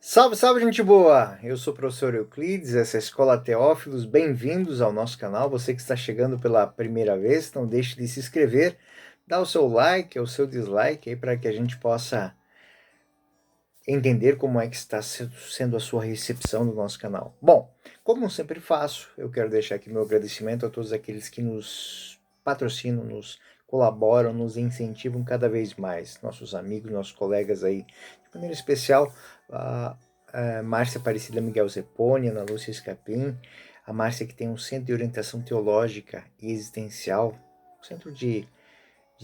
Salve, salve, gente boa! Eu sou o professor Euclides, essa é a Escola Teófilos. Bem-vindos ao nosso canal. Você que está chegando pela primeira vez, não deixe de se inscrever, dar o seu like, o seu dislike aí para que a gente possa entender como é que está sendo a sua recepção do nosso canal. Bom, como eu sempre faço, eu quero deixar aqui meu agradecimento a todos aqueles que nos patrocinam, nos colaboram, nos incentivam cada vez mais. Nossos amigos, nossos colegas aí, de maneira especial, a Márcia Aparecida Miguel Zeponi, Ana Lúcia Escapim, a Márcia que tem um centro de orientação teológica e existencial, um centro de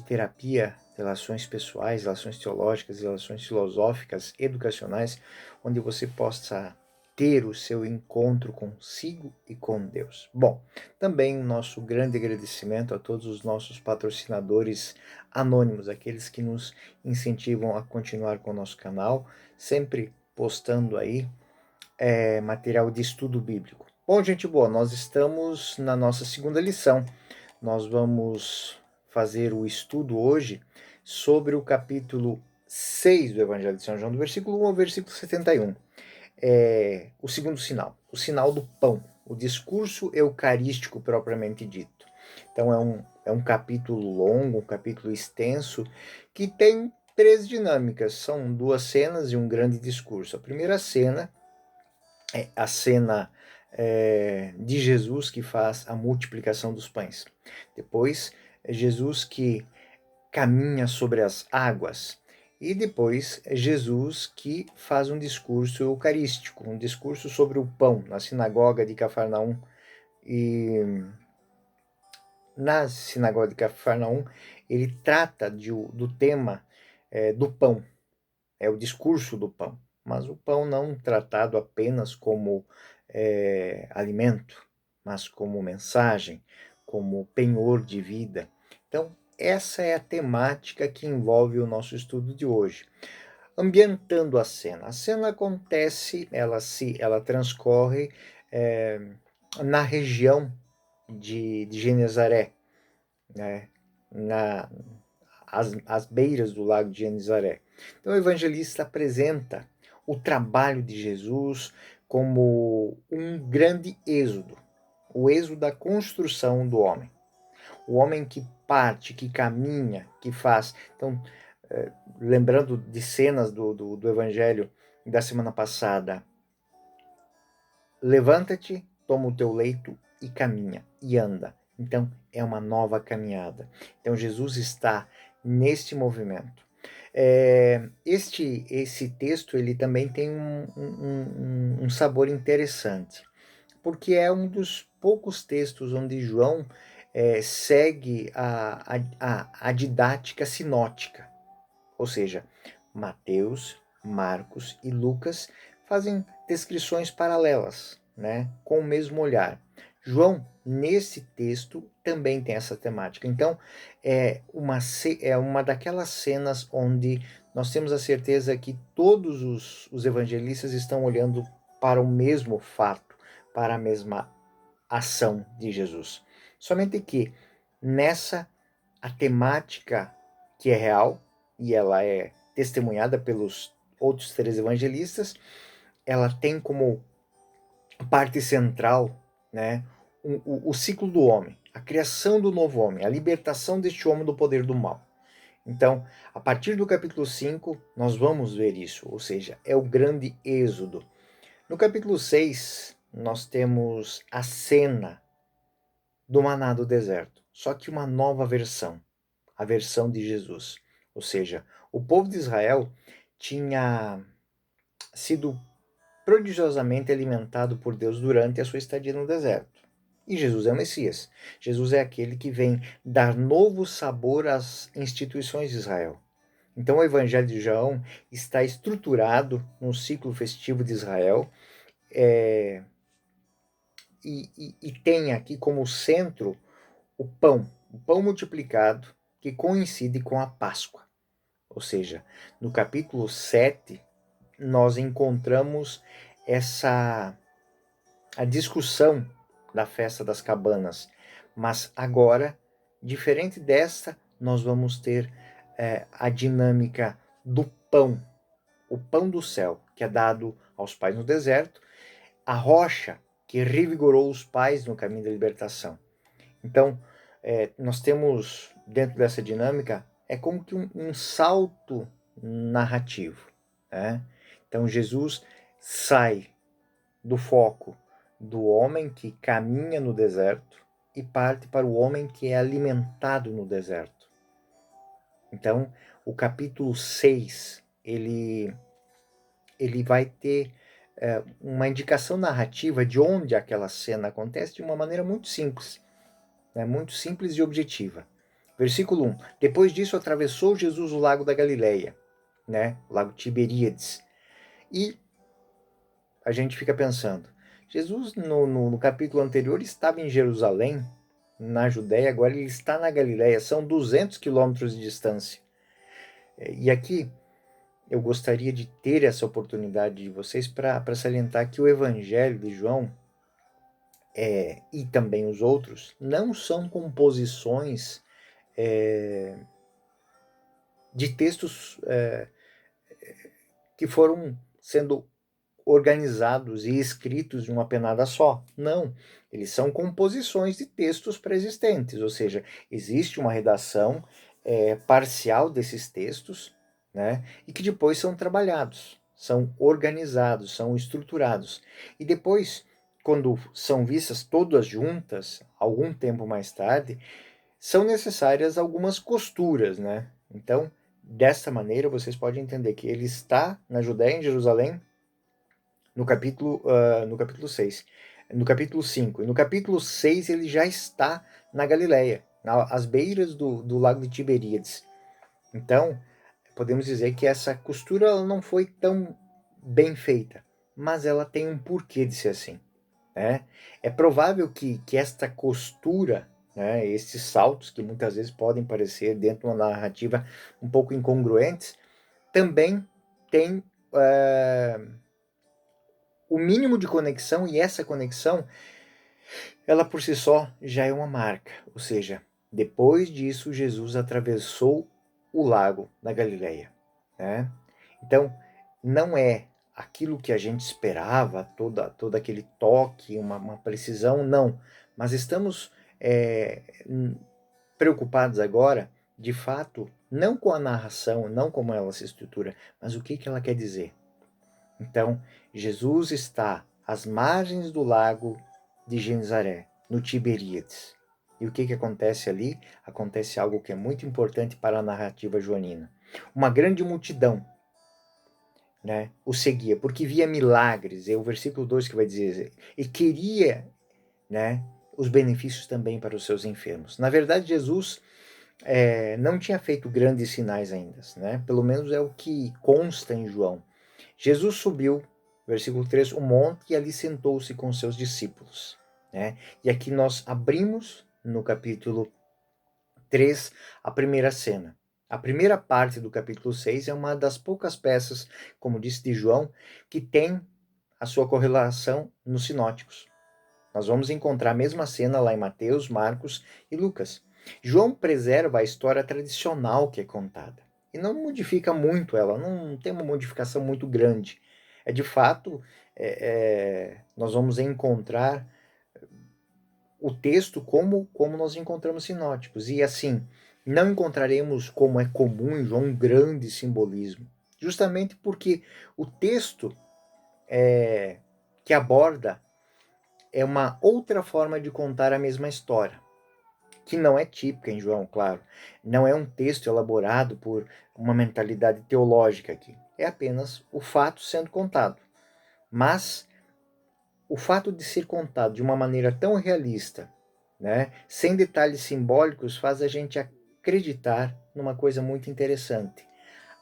terapia, relações pessoais, relações teológicas, relações filosóficas, educacionais, onde você possa ter o seu encontro consigo e com Deus. Bom, também o nosso grande agradecimento a todos os nossos patrocinadores anônimos, aqueles que nos incentivam a continuar com o nosso canal, sempre postando aí material de estudo bíblico. Bom, gente boa, nós estamos na nossa segunda lição. Nós vamos fazer o estudo hoje sobre o capítulo 6 do Evangelho de São João, do versículo 1 ao versículo 71. O segundo sinal, o sinal do pão, o discurso eucarístico propriamente dito. Então é um capítulo longo, um capítulo extenso, que tem três dinâmicas, são duas cenas e um grande discurso. A primeira cena é a cena de Jesus que faz a multiplicação dos pães. Depois, é Jesus que caminha sobre as águas. E depois, é Jesus que faz um discurso eucarístico, um discurso sobre o pão, na sinagoga de Cafarnaum. E na sinagoga de Cafarnaum, ele trata do tema do pão, é o discurso do pão, mas o pão não tratado apenas como alimento, mas como mensagem, como penhor de vida. Então, essa é a temática que envolve o nosso estudo de hoje. Ambientando a cena. A cena acontece, ela transcorre na região de Genezaré, né? Às beiras do lago de Genezaré. Então o evangelista apresenta o trabalho de Jesus como um grande êxodo, o êxodo da construção do homem. O homem que parte, que caminha, que faz. Então, lembrando de cenas do evangelho da semana passada, levanta-te, toma o teu leito e caminha, e anda. Então, é uma nova caminhada. Então, Jesus está neste movimento. Esse texto ele também tem um sabor interessante, porque é um dos poucos textos onde João segue a didática sinótica, ou seja, Mateus, Marcos e Lucas fazem descrições paralelas, né, com o mesmo olhar. João, nesse texto, também tem essa temática. Então, é uma daquelas cenas onde nós temos a certeza que todos os evangelistas estão olhando para o mesmo fato, para a mesma ação de Jesus. Somente que nessa a temática que é real e ela é testemunhada pelos outros três evangelistas, ela tem como parte central, né, o ciclo do homem, a criação do novo homem, a libertação deste homem do poder do mal. Então, a partir do capítulo 5, nós vamos ver isso, ou seja, é o grande êxodo. No capítulo 6, nós temos a cena do maná do deserto, só que uma nova versão, a versão de Jesus. Ou seja, o povo de Israel tinha sido prodigiosamente alimentado por Deus durante a sua estadia no deserto. E Jesus é o Messias. Jesus é aquele que vem dar novo sabor às instituições de Israel. Então o Evangelho de João está estruturado no ciclo festivo de Israel e tem aqui como centro o pão multiplicado que coincide com a Páscoa. Ou seja, no capítulo 7, nós encontramos a discussão da festa das cabanas. Mas agora, diferente desta, nós vamos ter a dinâmica do pão, o pão do céu, que é dado aos pais no deserto, a rocha que revigorou os pais no caminho da libertação. Então, nós temos, dentro dessa dinâmica, é como que um salto narrativo, né? Então, Jesus sai do foco do homem que caminha no deserto e parte para o homem que é alimentado no deserto. Então, o capítulo 6, ele vai ter uma indicação narrativa de onde aquela cena acontece de uma maneira muito simples, né? Muito simples e objetiva. Versículo 1. Depois disso, atravessou Jesus o lago da Galileia, né? O lago Tiberíades. E a gente fica pensando, Jesus no capítulo anterior estava em Jerusalém, na Judéia, agora ele está na Galileia, são 200 quilômetros de distância. E aqui eu gostaria de ter essa oportunidade de vocês para salientar que o Evangelho de João e também os outros não são composições de textos que foram sendo organizados e escritos de uma penada só. Não, eles são composições de textos pré-existentes, ou seja, existe uma redação parcial desses textos, né, e que depois são trabalhados, são organizados, são estruturados. E depois, quando são vistas todas juntas, algum tempo mais tarde, são necessárias algumas costuras, né? Então, dessa maneira, vocês podem entender que ele está na Judéia, em Jerusalém, no capítulo 6. No capítulo 5. E no capítulo 6 ele já está na Galileia, às beiras do lago de Tiberíades. Então, podemos dizer que essa costura ela não foi tão bem feita, mas ela tem um porquê de ser assim. Né? É provável que esta costura, né, esses saltos que muitas vezes podem parecer dentro de uma narrativa um pouco incongruentes, também tem o mínimo de conexão, e essa conexão, ela por si só já é uma marca. Ou seja, depois disso, Jesus atravessou o lago da Galileia. Né? Então, não é aquilo que a gente esperava, todo aquele toque, uma precisão, não. Mas estamos preocupados agora, de fato, não com a narração, não como ela se estrutura, mas o que ela quer dizer. Então, Jesus está às margens do lago de Genezaré, no Tiberíades. E o que acontece ali? Acontece algo que é muito importante para a narrativa joanina. Uma grande multidão, né, o seguia, porque via milagres. É o versículo 2 que vai dizer, e queria, né, os benefícios também para os seus enfermos. Na verdade, Jesus não tinha feito grandes sinais ainda, né? Pelo menos é o que consta em João. Jesus subiu, versículo 3, o monte e ali sentou-se com seus discípulos. Né? E aqui nós abrimos no capítulo 3 a primeira cena. A primeira parte do capítulo 6 é uma das poucas peças, como disse de João, que tem a sua correlação nos sinóticos. Nós vamos encontrar a mesma cena lá em Mateus, Marcos e Lucas. João preserva a história tradicional que é contada e não modifica muito ela, não tem uma modificação muito grande. De fato, nós vamos encontrar o texto como nós encontramos sinóticos. E assim, não encontraremos, como é comum em João, um grande simbolismo. Justamente porque o texto que aborda é uma outra forma de contar a mesma história, que não é típica em João, claro. Não é um texto elaborado por uma mentalidade teológica aqui. É apenas o fato sendo contado. Mas o fato de ser contado de uma maneira tão realista, né, sem detalhes simbólicos, faz a gente acreditar numa coisa muito interessante.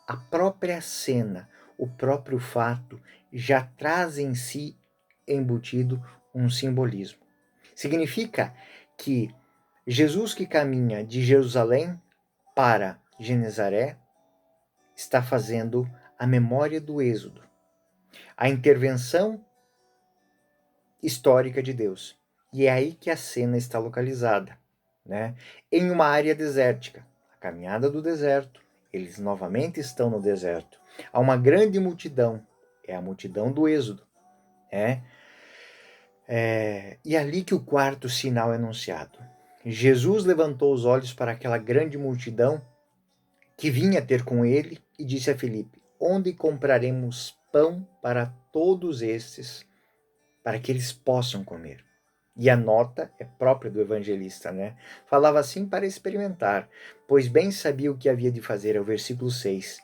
A própria cena, o próprio fato, já traz em si embutido um simbolismo. Significa que Jesus que caminha de Jerusalém para Genezaré está fazendo a memória do Êxodo, a intervenção histórica de Deus. E é aí que a cena está localizada, né? Em uma área desértica, a caminhada do deserto, eles novamente estão no deserto. Há uma grande multidão é a multidão do Êxodo. E ali que o quarto sinal é anunciado. Jesus levantou os olhos para aquela grande multidão que vinha ter com ele e disse a Filipe: onde compraremos pão para todos estes, para que eles possam comer? E a nota é própria do evangelista, né? Falava assim para experimentar, pois bem sabia o que havia de fazer, é o versículo 6.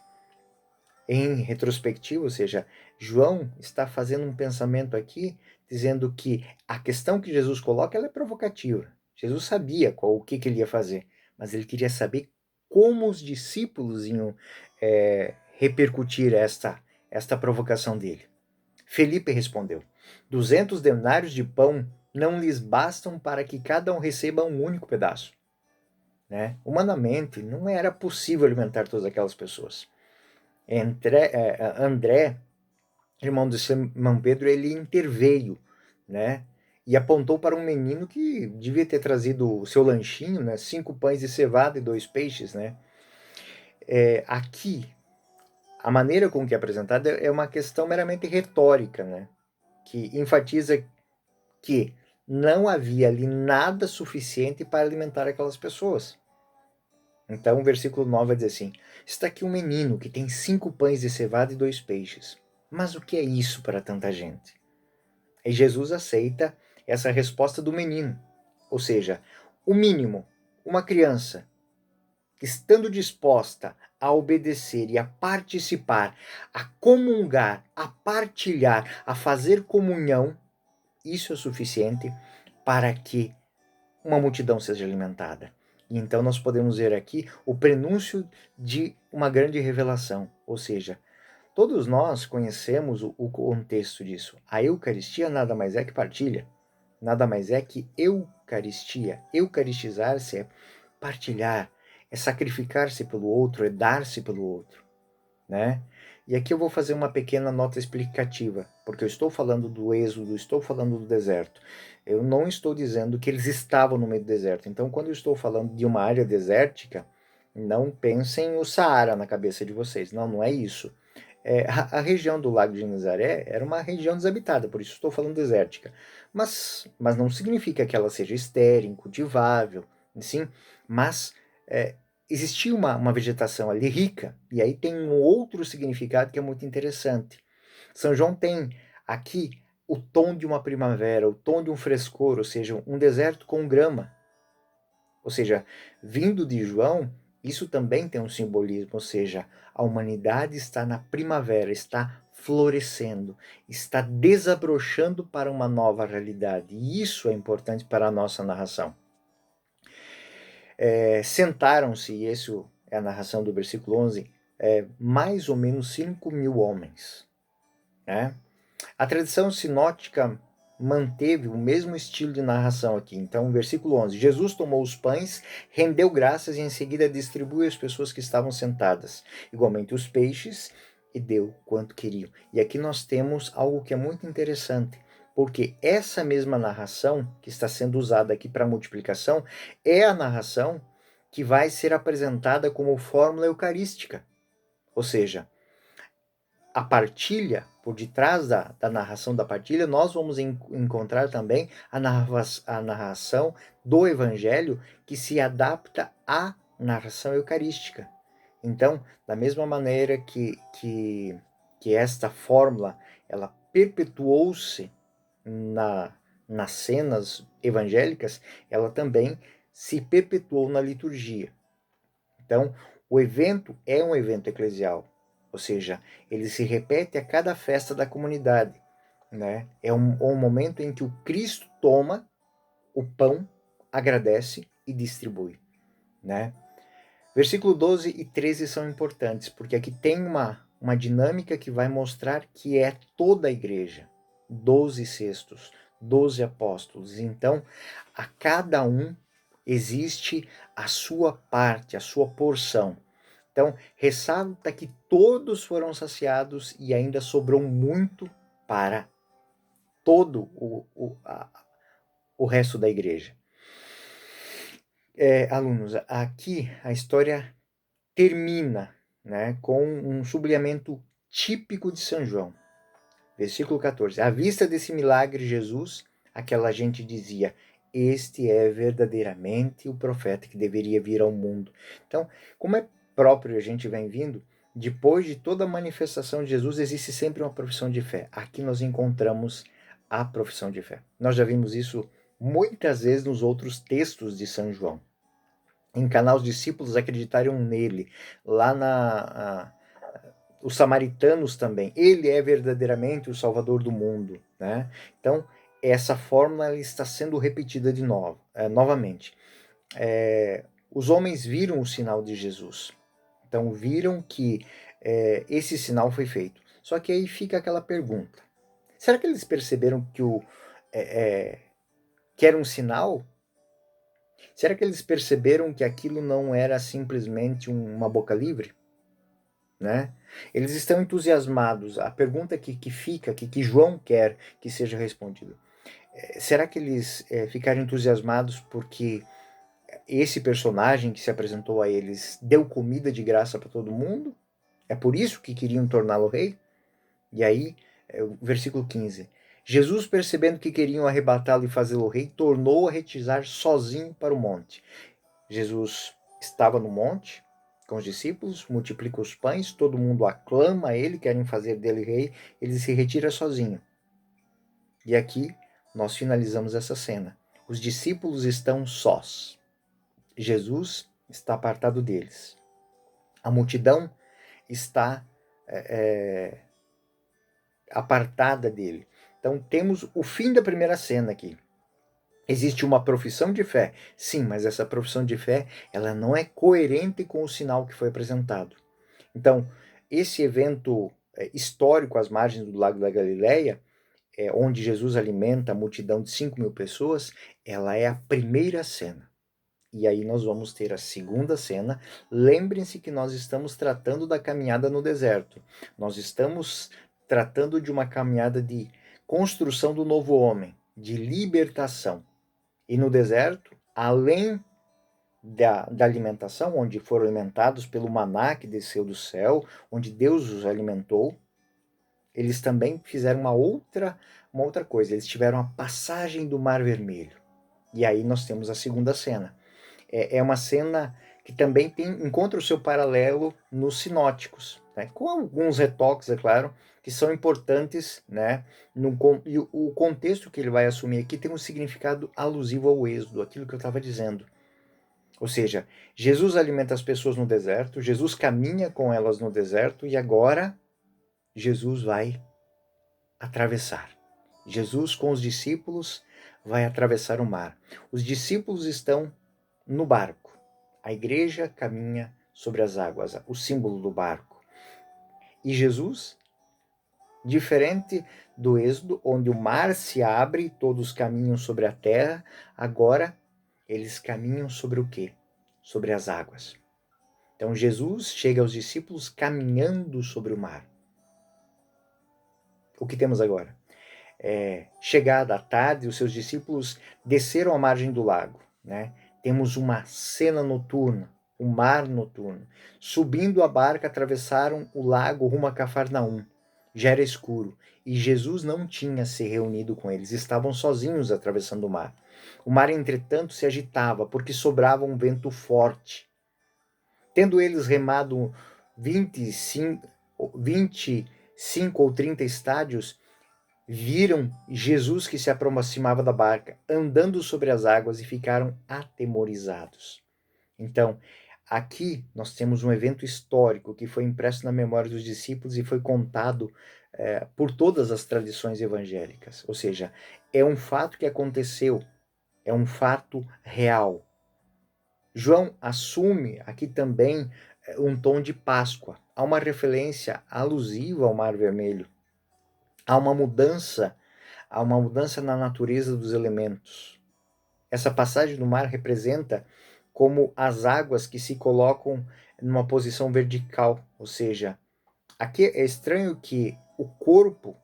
Em retrospectiva, ou seja, João está fazendo um pensamento aqui, dizendo que a questão que Jesus coloca ela é provocativa. Jesus sabia o que ele ia fazer, mas ele queria saber como os discípulos iam repercutir esta provocação dele. Felipe respondeu: 200 denários de pão não lhes bastam para que cada um receba um único pedaço. Né? Humanamente, não era possível alimentar todas aquelas pessoas. André, irmão de Simão Pedro, ele interveio, né? E apontou para um menino que devia ter trazido o seu lanchinho, né? 5 pães de cevada e 2 peixes, né? Aqui, a maneira com que é apresentada é uma questão meramente retórica, né? Que enfatiza que não havia ali nada suficiente para alimentar aquelas pessoas. Então, o versículo 9 vai dizer assim: está aqui um menino que tem 5 pães de cevada e 2 peixes. Mas o que é isso para tanta gente? E Jesus aceita essa resposta do menino. Ou seja, o mínimo, uma criança que, estando disposta a obedecer e a participar, a comungar, a partilhar, a fazer comunhão, isso é suficiente para que uma multidão seja alimentada. E então nós podemos ver aqui o prenúncio de uma grande revelação, ou seja, todos nós conhecemos o contexto disso. A Eucaristia nada mais é que partilha, nada mais é que Eucaristia. Eucaristizar-se é partilhar, é sacrificar-se pelo outro, é dar-se pelo outro, né? E aqui eu vou fazer uma pequena nota explicativa, porque eu estou falando do Êxodo, estou falando do deserto. Eu não estou dizendo que eles estavam no meio do deserto. Então, quando eu estou falando de uma área desértica, não pensem o Saara na cabeça de vocês. Não, não é isso. A região do Lago de Nazaré era uma região desabitada, por isso estou falando desértica. Mas não significa que ela seja estéril, incultivável, sim, mas existia uma vegetação ali rica, e aí tem um outro significado que é muito interessante. São João tem aqui o tom de uma primavera, o tom de um frescor, ou seja, um deserto com grama. Ou seja, vindo de João, isso também tem um simbolismo, ou seja, a humanidade está na primavera, está florescendo, está desabrochando para uma nova realidade. E isso é importante para a nossa narração. Sentaram-se, e isso é a narração do versículo 11, mais ou menos 5.000 homens. Né? A tradição sinótica manteve o mesmo estilo de narração aqui. Então, versículo 11: Jesus tomou os pães, rendeu graças e em seguida distribuiu às pessoas que estavam sentadas, igualmente os peixes, e deu quanto queriam. E aqui nós temos algo que é muito interessante, porque essa mesma narração que está sendo usada aqui para multiplicação é a narração que vai ser apresentada como fórmula eucarística. Ou seja, a partilha, por detrás da narração da partilha, nós vamos encontrar também a narração do Evangelho que se adapta à narração eucarística. Então, da mesma maneira que esta fórmula ela perpetuou-se nas cenas evangélicas, ela também se perpetuou na liturgia. Então, o evento é um evento eclesial, ou seja, ele se repete a cada festa da comunidade. Né? É um momento em que o Cristo toma o pão, agradece e distribui. Né? Versículo 12 e 13 são importantes, porque aqui tem uma dinâmica que vai mostrar que é toda a igreja, 12 cestos, 12 apóstolos. Então, a cada um existe a sua parte, a sua porção. Então, ressalta que todos foram saciados e ainda sobrou muito para todo o resto da igreja. Alunos, aqui a história termina, né, com um sublinhamento típico de São João. Versículo 14. À vista desse milagre, Jesus, aquela gente dizia: este é verdadeiramente o profeta que deveria vir ao mundo. Então, como é próprio, a gente vem vindo, depois de toda a manifestação de Jesus, existe sempre uma profissão de fé. Aqui nós encontramos a profissão de fé. Nós já vimos isso muitas vezes nos outros textos de São João. Encanar os discípulos acreditaram nele. Lá os samaritanos também. Ele é verdadeiramente o Salvador do mundo, né? Então, essa fórmula está sendo repetida de novo, novamente. Os homens viram o sinal de Jesus. Então, viram que esse sinal foi feito. Só que aí fica aquela pergunta. Será que eles perceberam que era um sinal? Será que eles perceberam que aquilo não era simplesmente uma boca livre? Né? Eles estão entusiasmados. A pergunta que fica, que João quer que seja respondida. Será que eles ficaram entusiasmados porque esse personagem que se apresentou a eles deu comida de graça para todo mundo? É por isso que queriam torná-lo rei? E aí, o versículo 15. Jesus, percebendo que queriam arrebatá-lo e fazê-lo rei, tornou a retirar sozinho para o monte. Jesus estava no monte com os discípulos, multiplica os pães, todo mundo aclama a ele, querem fazer dele rei, ele se retira sozinho. E aqui nós finalizamos essa cena. Os discípulos estão sós. Jesus está apartado deles. A multidão está apartada dele. Então temos o fim da primeira cena aqui. Existe uma profissão de fé, sim, mas essa profissão de fé ela não é coerente com o sinal que foi apresentado. Então, esse evento histórico às margens do Lago da Galileia, onde Jesus alimenta a multidão de 5.000 pessoas, ela é a primeira cena. E aí nós vamos ter a segunda cena. Lembrem-se que nós estamos tratando da caminhada no deserto. Nós estamos tratando de uma caminhada de construção do novo homem, de libertação. E no deserto, além da alimentação, onde foram alimentados pelo maná que desceu do céu, onde Deus os alimentou, eles também fizeram uma outra coisa. Eles tiveram a passagem do Mar Vermelho. E aí nós temos a segunda cena. É uma cena que também encontra o seu paralelo nos sinóticos, né? Com alguns retoques, é claro, que são importantes, né? E o contexto que ele vai assumir aqui tem um significado alusivo ao êxodo, aquilo que eu estava dizendo. Ou seja, Jesus alimenta as pessoas no deserto, Jesus caminha com elas no deserto e agora Jesus vai atravessar. Jesus com os discípulos vai atravessar o mar. Os discípulos estão no barco. A igreja caminha sobre as águas, o símbolo do barco. E Jesus, diferente do Êxodo, onde o mar se abre e todos caminham sobre a terra, agora eles caminham sobre o quê? Sobre as águas. Então Jesus chega aos discípulos caminhando sobre o mar. O que temos agora? Chegada a tarde, os seus discípulos desceram à margem do lago, né? Temos uma cena noturna, o mar noturno. Subindo a barca, atravessaram o lago rumo a Cafarnaum. Já era escuro e Jesus não tinha se reunido com eles, estavam sozinhos atravessando o mar. O mar, entretanto, se agitava porque sobrava um vento forte. Tendo eles remado 25 ou 30 estádios, viram Jesus que se aproximava da barca, andando sobre as águas e ficaram atemorizados. Então, aqui nós temos um evento histórico que foi impresso na memória dos discípulos e foi contado por todas as tradições evangélicas. Ou seja, é um fato que aconteceu, é um fato real. João assume aqui também um tom de Páscoa. Há uma referência alusiva ao Mar Vermelho. Há uma mudança na natureza dos elementos. Essa passagem do mar representa como as águas que se colocam numa posição vertical, ou seja, aqui é estranho que o corpo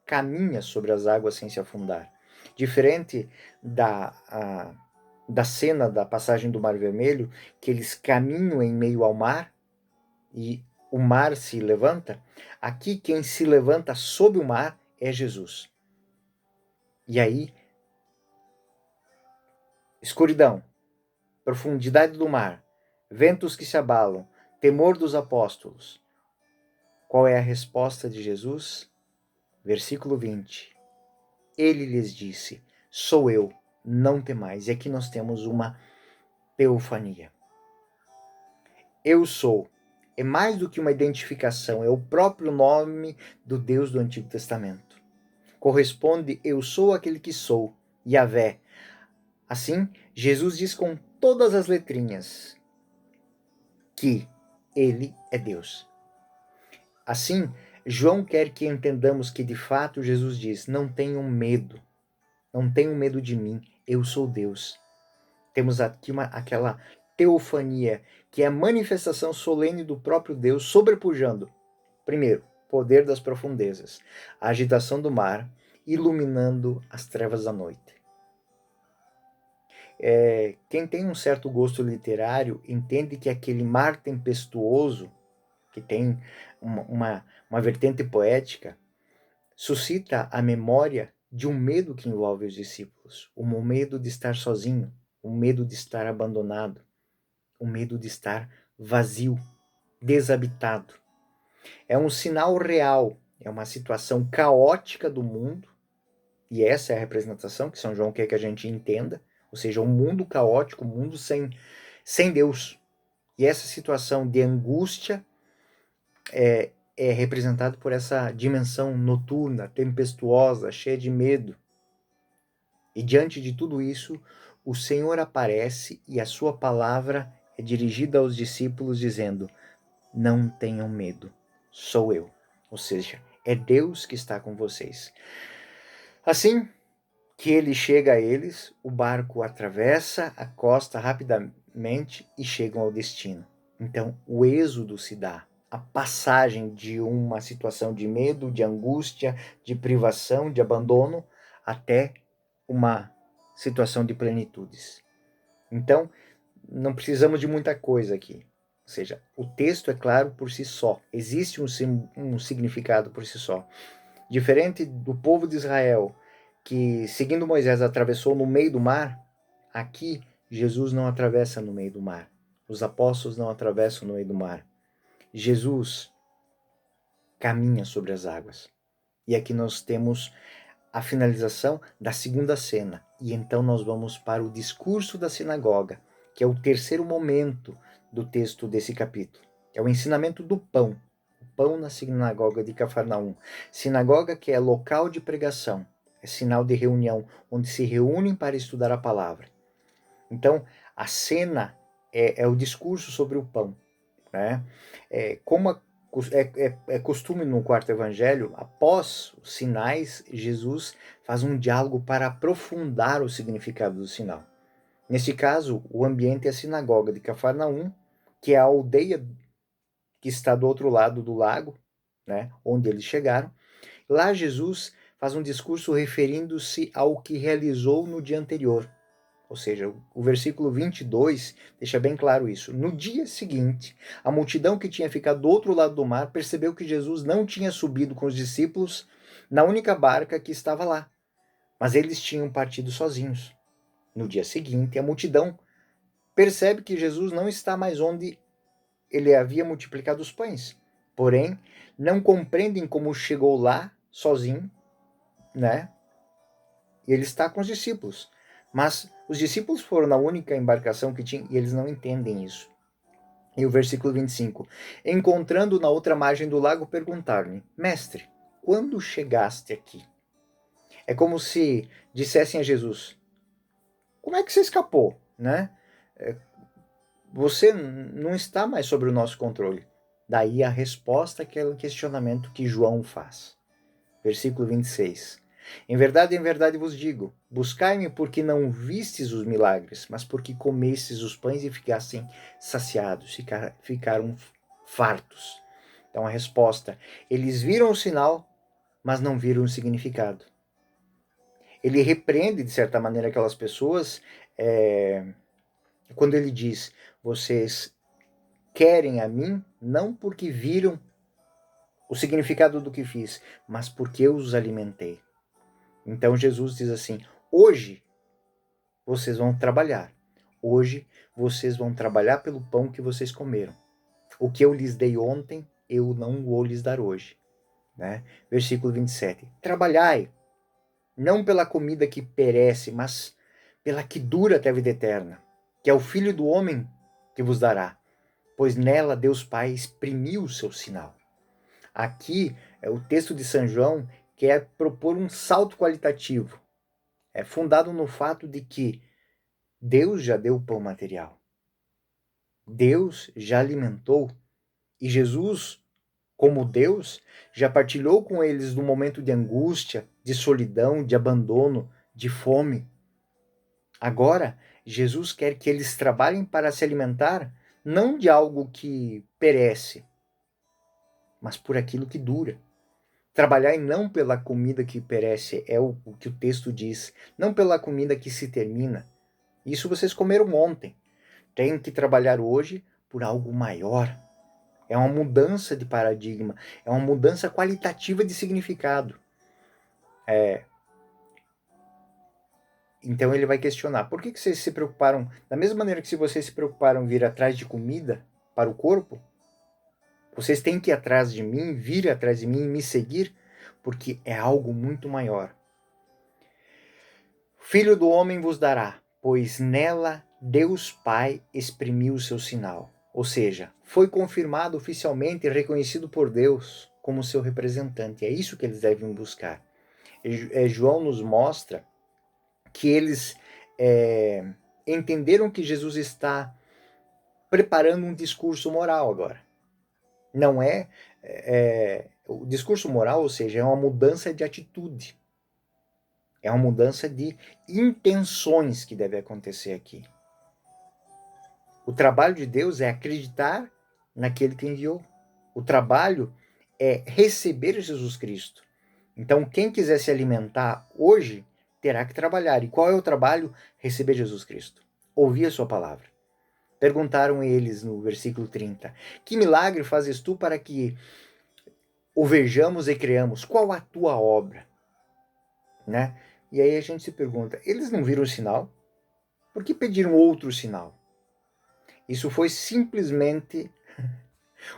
caminha sobre as águas sem se afundar. Diferente da cena da passagem do Mar Vermelho, que eles caminham em meio ao mar e o mar se levanta, aqui quem se levanta sob o mar é Jesus. E aí, escuridão, profundidade do mar, ventos que se abalam, temor dos apóstolos. Qual é a resposta de Jesus? Versículo 20. Ele lhes disse: sou eu, não temais. E aqui nós temos uma teofania. Eu sou. É mais do que uma identificação, é o próprio nome do Deus do Antigo Testamento. Corresponde: eu sou aquele que sou, Yahvé. Assim, Jesus diz com todas as letrinhas que ele é Deus. Assim, João quer que entendamos que de fato Jesus diz: não tenham medo, não tenham medo de mim, eu sou Deus. Temos aqui aquela teofania, que é a manifestação solene do próprio Deus, sobrepujando, primeiro, poder das profundezas, a agitação do mar, iluminando as trevas da noite. Quem tem um certo gosto literário entende que aquele mar tempestuoso, que tem uma vertente poética, suscita a memória de um medo que envolve os discípulos, o medo de estar sozinho, o medo de estar abandonado, o medo de estar vazio, desabitado. É um sinal real, é uma situação caótica do mundo, e essa é a representação que São João quer que a gente entenda, ou seja, um mundo caótico, um mundo sem Deus. E essa situação de angústia é representado por essa dimensão noturna, tempestuosa, cheia de medo. E diante de tudo isso, o Senhor aparece e a sua palavra é dirigida aos discípulos dizendo: não tenham medo, sou eu. Ou seja, é Deus que está com vocês. Assim que ele chega a eles, o barco atravessa a costa rapidamente e chegam ao destino. Então, o êxodo se dá, a passagem de uma situação de medo, de angústia, de privação, de abandono, até uma situação de plenitudes. Então, não precisamos de muita coisa aqui. Ou seja, o texto é claro por si só. Existe um significado por si só. Diferente do povo de Israel, que, seguindo Moisés, atravessou no meio do mar, aqui Jesus não atravessa no meio do mar. Os apóstolos não atravessam no meio do mar. Jesus caminha sobre as águas. E aqui nós temos a finalização da segunda cena. E então nós vamos para o discurso da sinagoga, que é o terceiro momento do texto desse capítulo. É o ensinamento do pão. O pão na sinagoga de Cafarnaum. Sinagoga que é local de pregação, é sinal de reunião, onde se reúnem para estudar a palavra. Então, a cena é o discurso sobre o pão. Né? Como é costume no quarto evangelho, após os sinais, Jesus faz um diálogo para aprofundar o significado do sinal. Nesse caso, o ambiente é a sinagoga de Cafarnaum, que é a aldeia que está do outro lado do lago, né, onde eles chegaram. Lá Jesus faz um discurso referindo-se ao que realizou no dia anterior. Ou seja, o versículo 22 deixa bem claro isso. No dia seguinte, a multidão que tinha ficado do outro lado do mar percebeu que Jesus não tinha subido com os discípulos na única barca que estava lá, mas eles tinham partido sozinhos. No dia seguinte, a multidão percebe que Jesus não está mais onde ele havia multiplicado os pães. Porém, não compreendem como chegou lá sozinho, né? E ele está com os discípulos. Mas os discípulos foram na única embarcação que tinha e eles não entendem isso. E o versículo 25. Encontrando na outra margem do lago, perguntaram-lhe: Mestre, quando chegaste aqui? É como se dissessem a Jesus: como é que você escapou? Né? Você não está mais sobre o nosso controle. Daí a resposta àquele questionamento que João faz. Versículo 26. Em verdade vos digo, buscai-me porque não vistes os milagres, mas porque comestes os pães e ficassem saciados, ficaram fartos. Então a resposta, eles viram o sinal, mas não viram o significado. Ele repreende, de certa maneira, aquelas pessoas, quando ele diz, vocês querem a mim, não porque viram o significado do que fiz, mas porque eu os alimentei. Então Jesus diz assim: hoje vocês vão trabalhar. Hoje vocês vão trabalhar pelo pão que vocês comeram. O que eu lhes dei ontem, eu não vou lhes dar hoje. Né? Versículo 27. Trabalhai, não pela comida que perece, mas pela que dura até a vida eterna, que é o Filho do Homem que vos dará, pois nela Deus Pai exprimiu o seu sinal. Aqui, o texto de São João quer propor um salto qualitativo, fundado no fato de que Deus já deu o pão material. Deus já alimentou. E Jesus, como Deus, já partilhou com eles no momento de angústia, de solidão, de abandono, de fome. Agora, Jesus quer que eles trabalhem para se alimentar não de algo que perece, mas por aquilo que dura. Trabalhar e não pela comida que perece, é o que o texto diz, não pela comida que se termina. Isso vocês comeram ontem. Tem que trabalhar hoje por algo maior. É uma mudança de paradigma, é uma mudança qualitativa de significado. Então ele vai questionar, por que vocês se preocuparam, da mesma maneira que se vocês se preocuparam em vir atrás de comida para o corpo, vocês têm que ir atrás de mim, vir atrás de mim e me seguir, porque é algo muito maior. Filho do homem vos dará, pois nela Deus Pai exprimiu o seu sinal. Ou seja, foi confirmado oficialmente e reconhecido por Deus como seu representante. É isso que eles devem buscar. João nos mostra que eles entenderam que Jesus está preparando um discurso moral agora. Não o discurso moral, ou seja, é uma mudança de atitude. É uma mudança de intenções que deve acontecer aqui. O trabalho de Deus é acreditar naquele que enviou. O trabalho é receber Jesus Cristo. Então, quem quiser se alimentar hoje, terá que trabalhar. E qual é o trabalho? Receber Jesus Cristo. Ouvir a sua palavra. Perguntaram eles no versículo 30, que milagre fazes tu para que o vejamos e creamos? Qual a tua obra? Né? E aí a gente se pergunta, eles não viram o sinal? Por que pediram outro sinal? Isso foi simplesmente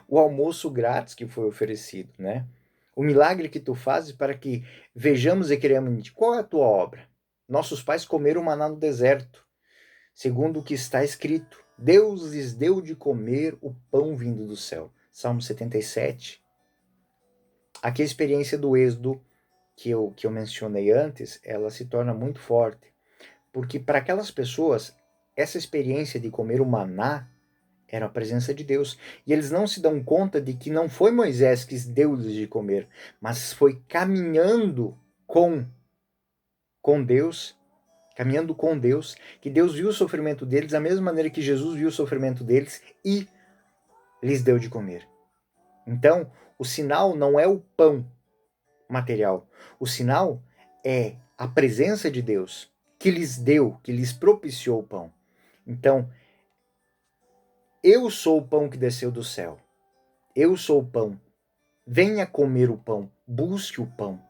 o almoço grátis que foi oferecido, né? O milagre que tu fazes para que vejamos e creamos em ti. Qual é a tua obra? Nossos pais comeram maná no deserto, segundo o que está escrito. Deus lhes deu de comer o pão vindo do céu. Salmo 77. Aqui a experiência do êxodo que eu mencionei antes, ela se torna muito forte. Porque para aquelas pessoas, essa experiência de comer o maná era a presença de Deus. E eles não se dão conta de que não foi Moisés que deu-lhes de comer, mas foi caminhando com Deus, caminhando com Deus, que Deus viu o sofrimento deles da mesma maneira que Jesus viu o sofrimento deles e lhes deu de comer. Então, o sinal não é o pão material. O sinal é a presença de Deus que lhes deu, que lhes propiciou o pão. Então, eu sou o pão que desceu do céu. Eu sou o pão. Venha comer o pão. Busque o pão.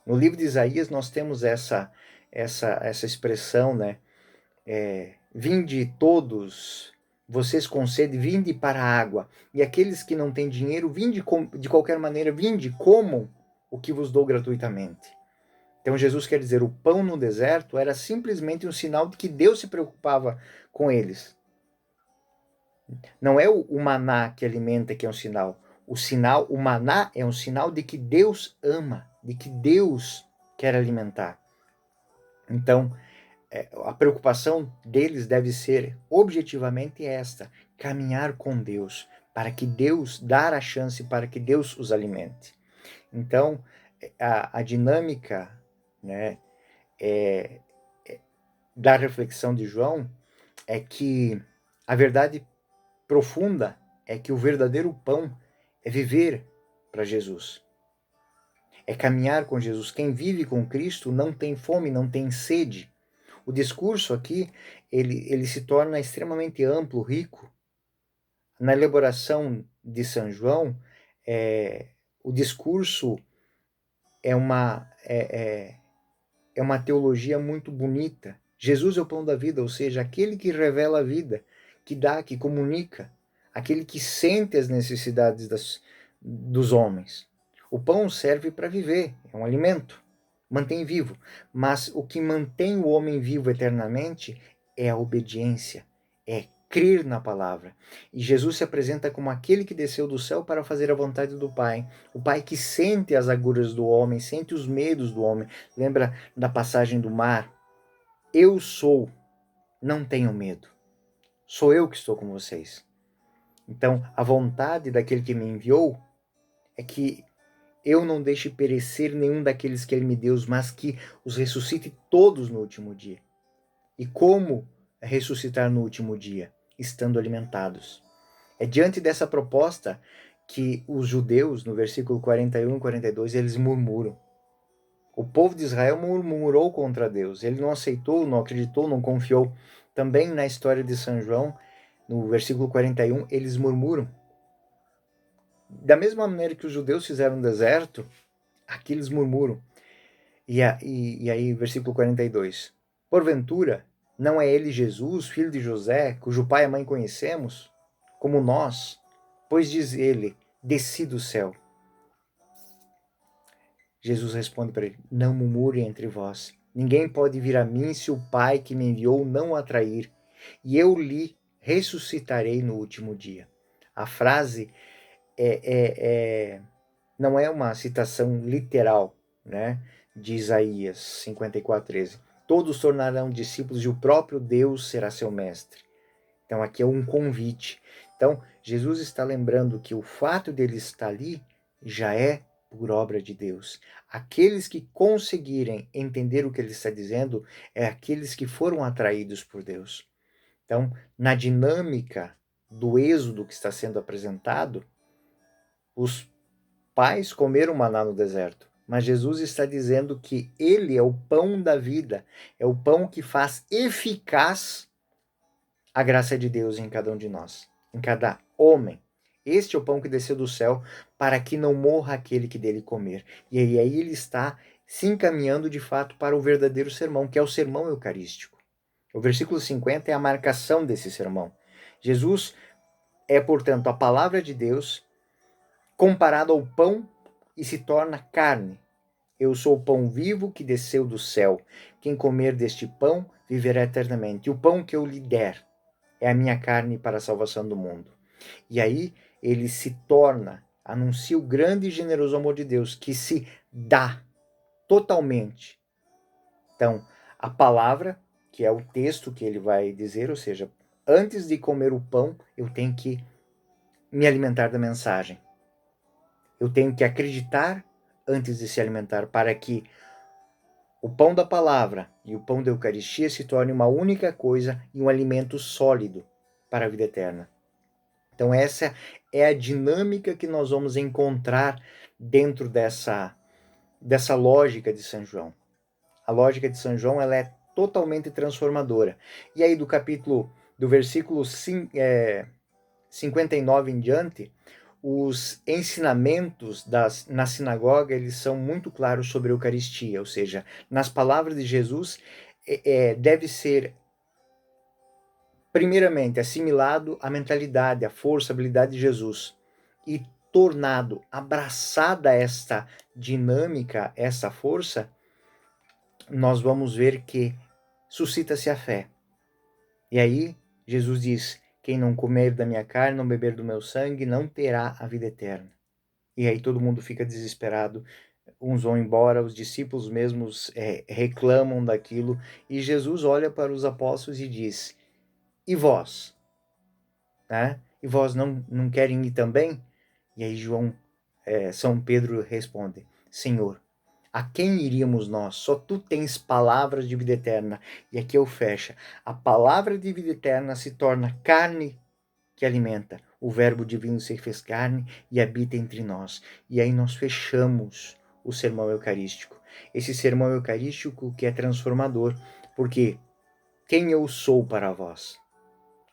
No livro de Isaías nós temos essa expressão, né? Vinde todos, vocês com sede, vinde para a água. E aqueles que não têm dinheiro, vinde de qualquer maneira, vinde, comam o que vos dou gratuitamente. Então Jesus quer dizer, o pão no deserto era simplesmente um sinal de que Deus se preocupava com eles. Não é o maná que alimenta que é um sinal. O maná é um sinal de que Deus ama, de que Deus quer alimentar. Então, a preocupação deles deve ser objetivamente esta: caminhar com Deus, para que Deus dar a chance para que Deus os alimente. Então, a dinâmica, né, da reflexão de João é que a verdade profunda é que o verdadeiro pão é viver para Jesus. É caminhar com Jesus. Quem vive com Cristo não tem fome, não tem sede. O discurso aqui, ele se torna extremamente amplo, rico. Na elaboração de São João, O discurso é uma teologia muito bonita. Jesus é o pão da vida, ou seja, aquele que revela a vida, que dá, que comunica, aquele que sente as necessidades dos homens. O pão serve para viver, é um alimento, mantém vivo. Mas o que mantém o homem vivo eternamente é a obediência, é crer na palavra. E Jesus se apresenta como aquele que desceu do céu para fazer a vontade do Pai. O Pai que sente as agruras do homem, sente os medos do homem. Lembra da passagem do mar? Eu sou, não tenham medo. Sou eu que estou com vocês. Então, a vontade daquele que me enviou é que eu não deixe perecer nenhum daqueles que ele me deu, mas que os ressuscite todos no último dia. E como ressuscitar no último dia? Estando alimentados. É diante dessa proposta que os judeus, no versículo 41 e 42, eles murmuram. O povo de Israel murmurou contra Deus. Ele não aceitou, não acreditou, não confiou. Também na história de São João, no versículo 41, eles murmuram. Da mesma maneira que os judeus fizeram no deserto, aqui eles murmuram. E aí, versículo 42. Porventura, não é ele Jesus, filho de José, cujo pai e mãe conhecemos, como nós? Pois diz ele, desci do céu. Jesus responde para ele, não murmure entre vós. Ninguém pode vir a mim se o Pai que me enviou não o atrair, e eu lhe ressuscitarei no último dia. A frase não é uma citação literal, né, de Isaías 54:13. Todos tornarão discípulos e o próprio Deus será seu mestre. Então aqui é um convite. Então Jesus está lembrando que o fato dele estar ali já é por obra de Deus. Aqueles que conseguirem entender o que ele está dizendo é aqueles que foram atraídos por Deus. Então, na dinâmica do êxodo que está sendo apresentado, os pais comeram maná no deserto, mas Jesus está dizendo que ele é o pão da vida, é o pão que faz eficaz a graça de Deus em cada um de nós, em cada homem. Este é o pão que desceu do céu para que não morra aquele que dele comer. E aí ele está se encaminhando de fato para o verdadeiro sermão, que é o sermão eucarístico. O versículo 50 é a marcação desse sermão. Jesus é, portanto, a palavra de Deus comparado ao pão e se torna carne. Eu sou o pão vivo que desceu do céu. Quem comer deste pão viverá eternamente. E o pão que eu lhe der é a minha carne para a salvação do mundo. E aí ele se torna, anuncia o grande e generoso amor de Deus, que se dá totalmente. Então, a palavra, que é o texto que ele vai dizer, ou seja, antes de comer o pão, eu tenho que me alimentar da mensagem. Eu tenho que acreditar antes de se alimentar, para que o pão da palavra e o pão da Eucaristia se tornem uma única coisa e um alimento sólido para a vida eterna. Então essa é a dinâmica que nós vamos encontrar dentro dessa lógica de São João. A lógica de São João ela é totalmente transformadora. E aí do versículo 59 em diante, os ensinamentos na sinagoga eles são muito claros sobre a Eucaristia, ou seja, nas palavras de Jesus deve ser primeiramente assimilado a mentalidade, a força, a habilidade de Jesus e tornado, abraçada esta dinâmica, essa força, nós vamos ver que suscita-se a fé. E aí Jesus diz, quem não comer da minha carne, não beber do meu sangue, não terá a vida eterna. E aí todo mundo fica desesperado, uns vão embora, os discípulos mesmos reclamam daquilo, e Jesus olha para os apóstolos e diz, e vós? Né? E vós não querem ir também? E aí São Pedro responde, Senhor, a quem iríamos nós? Só tu tens palavras de vida eterna. E aqui eu fecho. A palavra de vida eterna se torna carne que alimenta. O verbo divino se fez carne e habita entre nós. E aí nós fechamos o sermão eucarístico. Esse sermão eucarístico que é transformador. Porque quem eu sou para vós?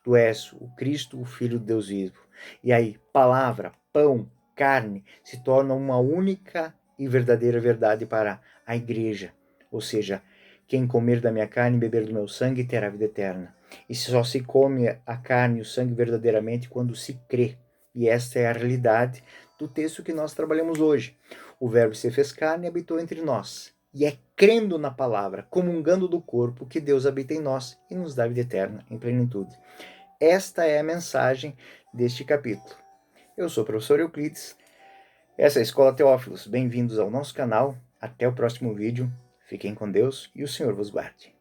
Tu és o Cristo, o Filho de Deus vivo. E aí, palavra, pão, carne, se torna uma única e verdadeira verdade para a igreja. Ou seja, quem comer da minha carne e beber do meu sangue terá vida eterna. E só se come a carne e o sangue verdadeiramente quando se crê. E esta é a realidade do texto que nós trabalhamos hoje. O Verbo se fez carne e habitou entre nós. E é crendo na palavra, comungando do corpo, que Deus habita em nós e nos dá vida eterna em plenitude. Esta é a mensagem deste capítulo. Eu sou o professor Euclides. Essa é a Escola Teófilos. Bem-vindos ao nosso canal. Até o próximo vídeo. Fiquem com Deus e o Senhor vos guarde.